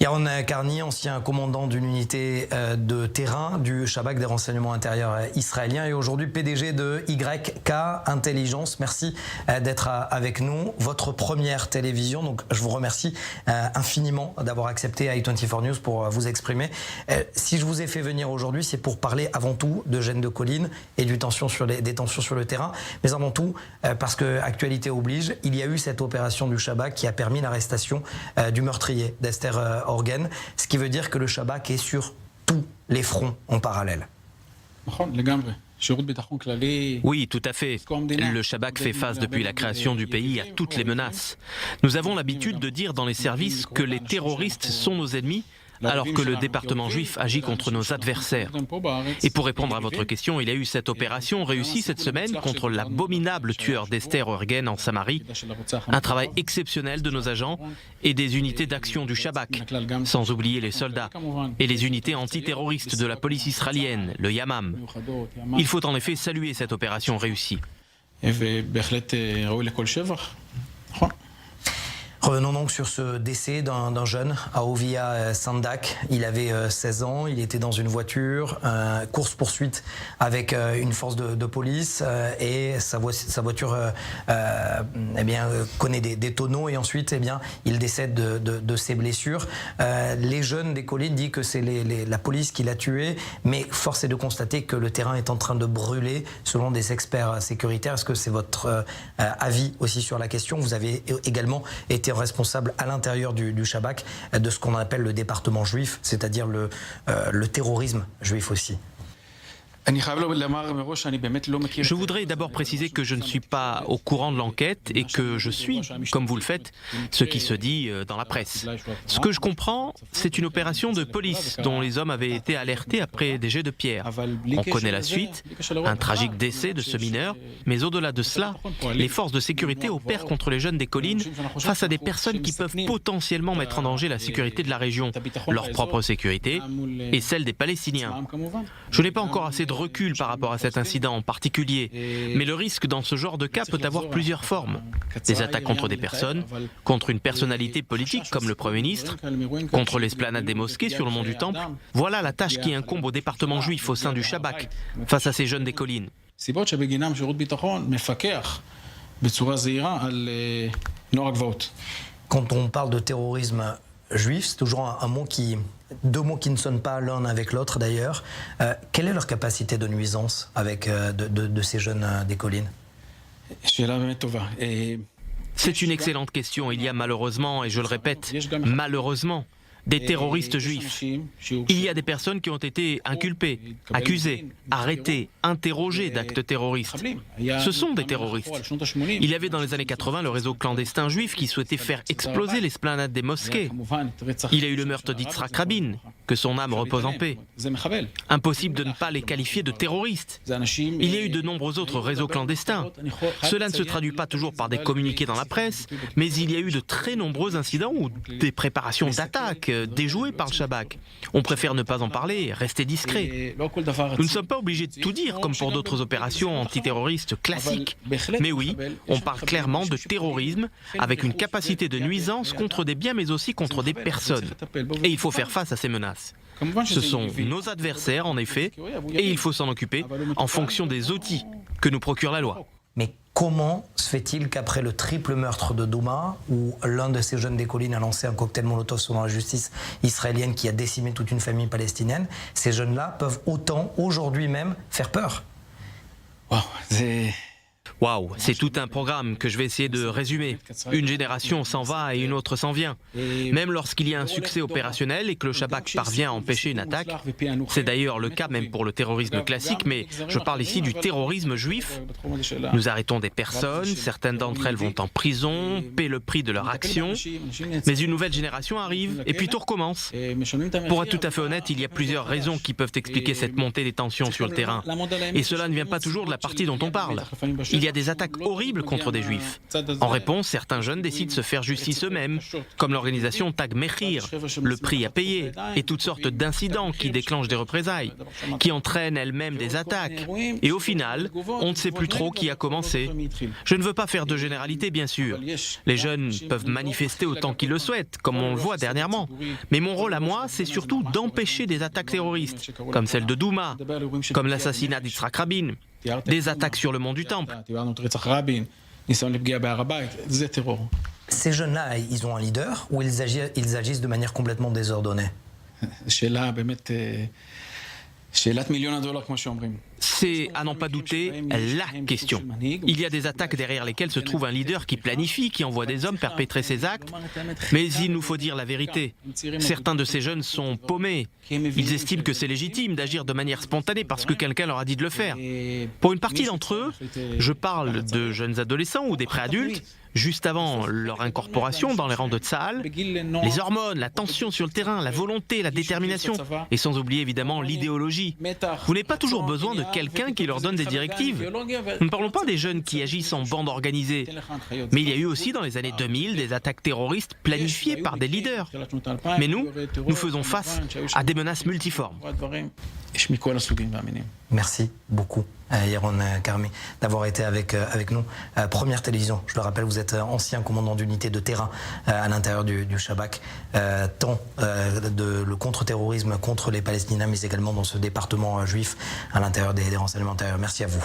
Yaron Karni, ancien commandant d'une unité de terrain du Shabak des renseignements intérieurs israéliens et aujourd'hui PDG de YK Intelligence. Merci d'être avec nous. Votre première télévision, donc je vous remercie infiniment d'avoir accepté i24 News pour vous exprimer. Si je vous ai fait venir aujourd'hui, c'est pour parler avant tout de Gênes de Colline et des tensions sur le terrain, mais avant tout parce que actualité oblige, il y a eu cette opération du Shabak qui a permis l'arrestation du meurtrier d'Esther Orgen, ce qui veut dire que le Shabak est sur tous les fronts en parallèle. Oui, tout à fait. Le Shabak fait face depuis la création du pays à toutes les menaces. Nous avons l'habitude de dire dans les services que les terroristes sont nos ennemis, alors que le département juif agit contre nos adversaires. Et pour répondre à votre question, il y a eu cette opération réussie cette semaine contre l'abominable tueur d'Esther Orgen en Samarie. Un travail exceptionnel de nos agents et des unités d'action du Shabak, sans oublier les soldats et les unités antiterroristes de la police israélienne, le Yamam. Il faut en effet saluer cette opération réussie. Revenons donc sur ce décès d'un jeune, Ahovia Sandak. Il avait 16 ans, il était dans une voiture, course-poursuite avec une force de police et sa voiture connaît des tonneaux et ensuite il décède de ses blessures. Les jeunes des collines disent que c'est la police qui l'a tué, mais force est de constater que le terrain est en train de brûler selon des experts sécuritaires. Est-ce que c'est votre avis aussi sur la question? Vous avez également été responsable à l'intérieur du Shabak de ce qu'on appelle le département juif, c'est-à-dire le terrorisme juif aussi. Je voudrais d'abord préciser que je ne suis pas au courant de l'enquête et que je suis, comme vous le faites, ce qui se dit dans la presse. Ce que je comprends, c'est une opération de police dont les hommes avaient été alertés après des jets de pierre. On connaît la suite, un tragique décès de ce mineur, mais au-delà de cela, les forces de sécurité opèrent contre les jeunes des collines face à des personnes qui peuvent potentiellement mettre en danger la sécurité de la région, leur propre sécurité et celle des Palestiniens. Je n'ai pas encore assez de recul par rapport à cet incident en particulier, mais le risque dans ce genre de cas peut avoir plusieurs formes. Des attaques contre des personnes, contre une personnalité politique comme le Premier ministre, contre l'esplanade des mosquées sur le mont du Temple. Voilà la tâche qui incombe au département juif au sein du Shabak, face à ces jeunes des collines. Quand on parle de terrorisme juif, c'est toujours deux mots qui ne sonnent pas l'un avec l'autre d'ailleurs. Quelle est leur capacité de nuisance avec de ces jeunes des collines? C'est une excellente question. Il y a malheureusement, et je le répète, malheureusement, des terroristes juifs. Il y a des personnes qui ont été inculpées, accusées, arrêtées, interrogées d'actes terroristes. Ce sont des terroristes. Il y avait dans les années 80 le réseau clandestin juif qui souhaitait faire exploser l'esplanade des mosquées. Il y a eu le meurtre d'Yitzhak Rabin, que son âme repose en paix. Impossible de ne pas les qualifier de terroristes. Il y a eu de nombreux autres réseaux clandestins. Cela ne se traduit pas toujours par des communiqués dans la presse, mais il y a eu de très nombreux incidents ou des préparations d'attaques déjouées par le Shabak. On préfère ne pas en parler, rester discret. Nous ne sommes pas obligés de tout dire, comme pour d'autres opérations antiterroristes classiques. Mais oui, on parle clairement de terrorisme, avec une capacité de nuisance contre des biens, mais aussi contre des personnes. Et il faut faire face à ces menaces. Ce sont nos adversaires, en effet, et il faut s'en occuper en fonction des outils que nous procure la loi. Mais comment se fait-il qu'après le triple meurtre de Douma, où l'un de ces jeunes des collines a lancé un cocktail Molotov selon la justice israélienne qui a décimé toute une famille palestinienne, ces jeunes-là peuvent autant, aujourd'hui même, faire peur? Waouh, c'est tout un programme que je vais essayer de résumer. Une génération s'en va et une autre s'en vient. Même lorsqu'il y a un succès opérationnel et que le Shabak parvient à empêcher une attaque, c'est d'ailleurs le cas même pour le terrorisme classique, mais je parle ici du terrorisme juif. Nous arrêtons des personnes, certaines d'entre elles vont en prison, paient le prix de leur action, mais une nouvelle génération arrive et puis tout recommence. Pour être tout à fait honnête, il y a plusieurs raisons qui peuvent expliquer cette montée des tensions sur le terrain. Et cela ne vient pas toujours de la partie dont on parle. Il y a des attaques horribles contre des juifs. En réponse, certains jeunes décident de se faire justice eux-mêmes, comme l'organisation Tag Mechir, le prix à payer, et toutes sortes d'incidents qui déclenchent des représailles, qui entraînent elles-mêmes des attaques. Et au final, on ne sait plus trop qui a commencé. Je ne veux pas faire de généralité, bien sûr. Les jeunes peuvent manifester autant qu'ils le souhaitent, comme on le voit dernièrement. Mais mon rôle à moi, c'est surtout d'empêcher des attaques terroristes, comme celle de Douma, comme l'assassinat d'Yitzhak Rabin, des attaques sur le mont du Temple. Ces jeunes-là, ils ont un leader ou ils agissent de manière complètement désordonnée? C'est, à n'en pas douter, la question. Il y a des attaques derrière lesquelles se trouve un leader qui planifie, qui envoie des hommes perpétrer ces actes. Mais il nous faut dire la vérité. Certains de ces jeunes sont paumés. Ils estiment que c'est légitime d'agir de manière spontanée parce que quelqu'un leur a dit de le faire. Pour une partie d'entre eux, je parle de jeunes adolescents ou des préadultes, juste avant leur incorporation dans les rangs de Tsahal, les hormones, la tension sur le terrain, la volonté, la détermination, et sans oublier évidemment l'idéologie. Vous n'avez pas toujours besoin de quelqu'un qui leur donne des directives. Nous ne parlons pas des jeunes qui agissent en bande organisée, mais il y a eu aussi dans les années 2000 des attaques terroristes planifiées par des leaders. Mais nous faisons face à des menaces multiformes. Merci beaucoup, Yaron Karmi, d'avoir été avec nous. Première télévision, je le rappelle, vous êtes ancien commandant d'unité de terrain à l'intérieur du Shabak, tant le contre-terrorisme contre les Palestiniens, mais également dans ce département juif à l'intérieur des renseignements intérieurs. Merci à vous.